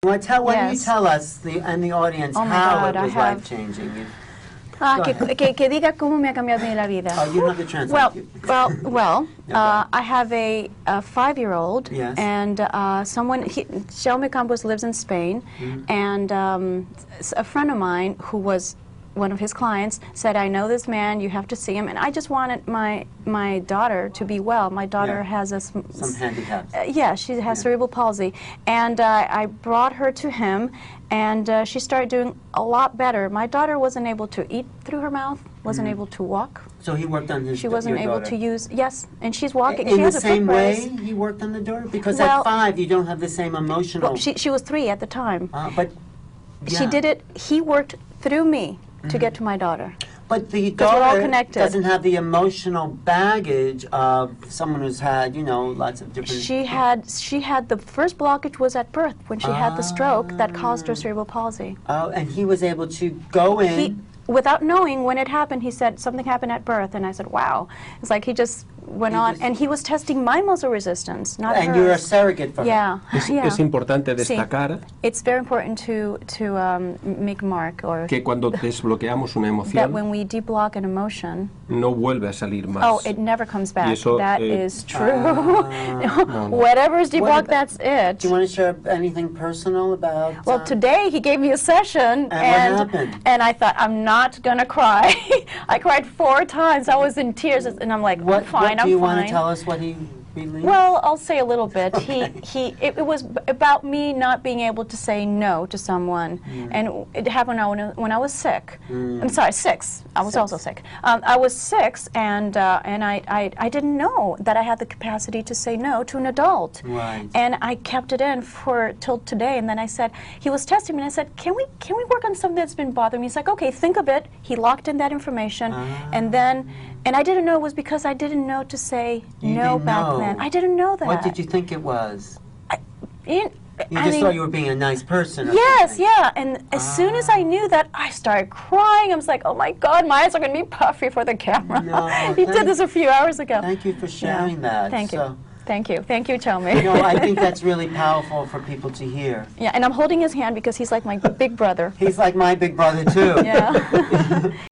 Well, why don't you Yes. tell us and the audience Oh my how God, it I was have- life-changing? Que diga cómo me ha cambiado a mí la vida. Oh, you have the translate. Well, Okay. I have a 5-year-old, Yes. and Jaume Campos lives in Spain, and a friend of mine who was one of his clients said, I know this man, you have to see him, and I just wanted my daughter to be well. My daughter Yeah. has Some handicaps. yeah, she has cerebral palsy, and I brought her to him, and she started doing a lot better. My daughter wasn't able to eat through her mouth, wasn't able to walk. So he worked on his She wasn't your able daughter. to use, yes, and she's walking. In she the has a same foot brace. way he worked on the daughter? Because Well- at 5 you don't have the same emotional... Well, she was 3 at the time. but She yeah. did it, he worked through me to get to my daughter. But the Because we're all daughter connected. doesn't have the emotional baggage of someone who's had, you know, lots of different... She had the first blockage was at birth when she had the stroke that caused her cerebral palsy. Oh, and he was able to go in... Without knowing when it happened, he said something happened at birth, and I said, wow. It's like he just went on, and he was testing my muscle resistance, not and hers. you're a surrogate for her. Yeah, yeah. Es importante destacar It's very important to make mark or que cuando desbloqueamos una that when emoción we deblock an emotion, no vuelve a salir más. oh, it never comes back. eso, That eh, is true. Whatever is deblocked, that's it. Do you want to share anything personal about... Well, today he gave me a session, And what happened? and I thought, I'm not gonna cry. I cried 4 times. I was in tears, and I'm like, What, I'm fine, what do you I'm want fine. to tell us what he released? Well, I'll say a little bit. Okay. It was about me not being able to say no to someone, and it happened when I was sick. I'm sorry, 6. I was also sick. I was 6, and I didn't know that I had the capacity to say no to an adult. Right. And I kept it in till today, and then I said, he was testing me, and I said, can we work on something that's been bothering me? He's like, okay, think of it. He locked in that information, and I didn't know it was because I didn't know to say no back then. I didn't know that. What did you think it was? You You just thought you were being a nice person or Yes, something. yeah, and as soon as I knew that, I started crying. I was like, oh my God, my eyes are going to be puffy for the camera. No, He did this a few hours ago. Thank you for sharing that. Thank you. So, Thank you. Thank you, Chelmy. you know, I think that's really powerful for people to hear. Yeah, and I'm holding his hand because he's like my big brother. He's like my big brother, too. Yeah.